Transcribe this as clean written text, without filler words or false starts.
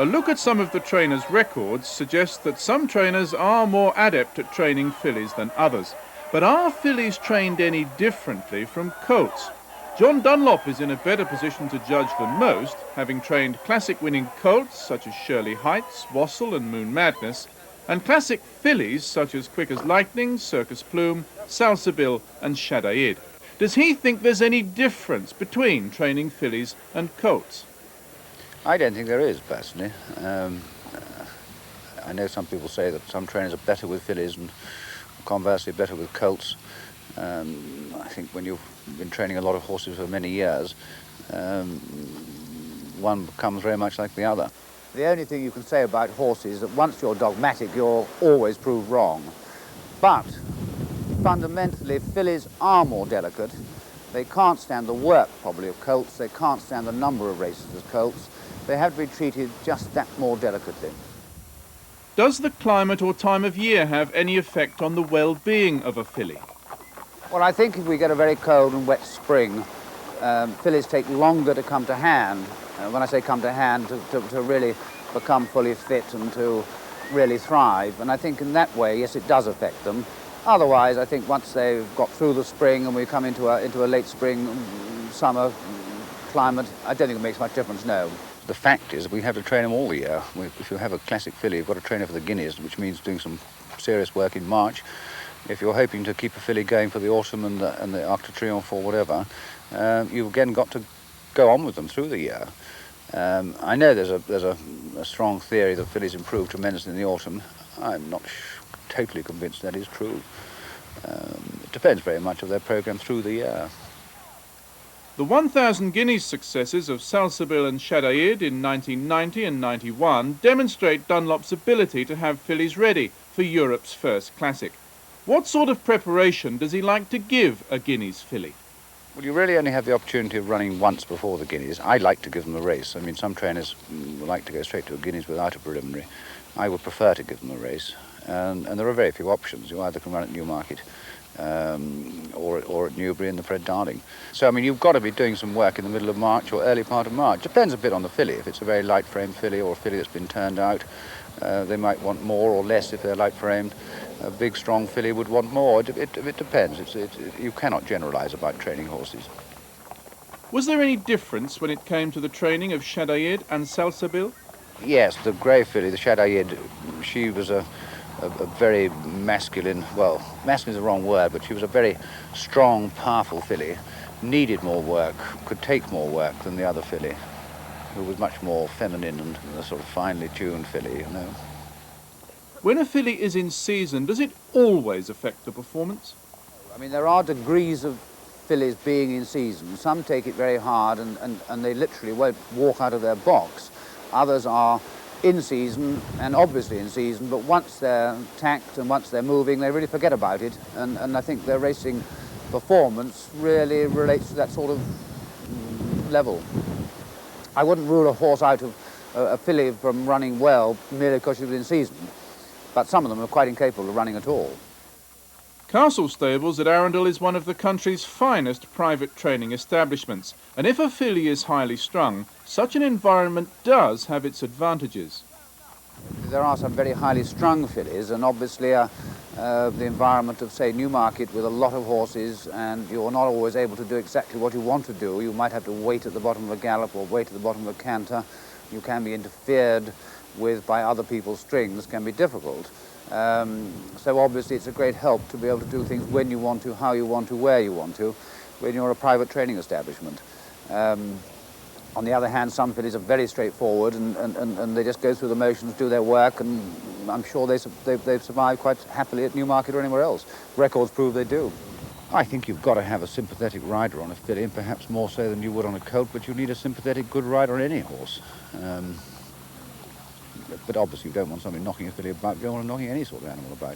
A look at some of the trainers' records suggests that some trainers are more adept at training fillies than others. But are fillies trained any differently from colts? John Dunlop is in a better position to judge than most, having trained classic winning colts such as Shirley Heights, Wassel and Moon Madness, and classic fillies such as Quick as Lightning, Circus Plume, Salsabil and Shadaid. Does he think there's any difference between training fillies and colts? I don't think there is, personally. I know some people say that some trainers are better with fillies and conversely better with colts. I think when you've been training a lot of horses for many years, one becomes very much like the other. The only thing you can say about horses is that once you're dogmatic, you'll always prove wrong. But fundamentally, fillies are more delicate. They can't stand the work, probably, of colts. They can't stand the number of races as colts. They have to be treated just that more delicately. Does the climate or time of year have any effect on the well-being of a filly? Well, I think if we get a very cold and wet spring, fillies take longer to come to hand. When I say come to hand, to really become fully fit and to really thrive. And I think in that way, yes, it does affect them. Otherwise, I think once they've got through the spring and we come into a late spring, summer climate, I don't think it makes much difference, no. The fact is we have to train them all the year. If you have a classic filly, you've got to train her for the guineas, which means doing some serious work in March. If you're hoping to keep a filly going for the autumn and the Arc de Triomphe or whatever, you've again got to go on with them through the year. I know there's a strong theory that fillies improve tremendously in the autumn. I'm not totally convinced that is true. It depends very much on their programme through the year. The 1,000 guineas successes of Salsabil and Shadaid in 1990 and 91 demonstrate Dunlop's ability to have fillies ready for Europe's first classic. What sort of preparation does he like to give a guineas filly? Well, you really only have the opportunity of running once before the guineas. I like to give them a race. I mean, some trainers like to go straight to a guineas without a preliminary. I would prefer to give them a race. And there are very few options. You either can run at Newmarket or at Newbury in the Fred Darding. So, I mean, you've got to be doing some work in the middle of March or early part of March. Depends a bit on the filly. If it's a very light-framed filly or a filly that's been turned out, they might want more or less if they're light-framed. A big, strong filly would want more. It depends. You cannot generalise about training horses. Was there any difference when it came to the training of Shadaid and Salsabil? Yes, the grey filly, the Shadaid, she was a very masculine, well, masculine is the wrong word, but she was a very strong, powerful filly, needed more work, could take more work than the other filly, who was much more feminine and a sort of finely tuned filly, you know. When a filly is in season, does it always affect the performance? I mean, there are degrees of fillies being in season. Some take it very hard and they literally won't walk out of their box. Others are in season and obviously in season, but once they're tacked and once they're moving, they really forget about it. And I think their racing performance really relates to that sort of level. I wouldn't rule a horse out of a filly from running well merely because she was in season, but some of them are quite incapable of running at all. Castle Stables at Arundel is one of the country's finest private training establishments, and if a filly is highly strung, such an environment does have its advantages. There are some very highly strung fillies, and obviously the environment of, say, Newmarket with a lot of horses, and you're not always able to do exactly what you want to do. You might have to wait at the bottom of a gallop or wait at the bottom of a canter. You can be interfered with by other people's strings, can be difficult. So obviously it's a great help to be able to do things when you want to, how you want to, where you want to, when you're a private training establishment. On the other hand, some fillies are very straightforward and they just go through the motions, do their work, and I'm sure they've survived quite happily at Newmarket or anywhere else. Records prove they do. I think you've got to have a sympathetic rider on a filly, and perhaps more so than you would on a colt, but you need a sympathetic, good rider on any horse. But obviously you don't want somebody knocking a filly about, you don't want them knocking any sort of animal about.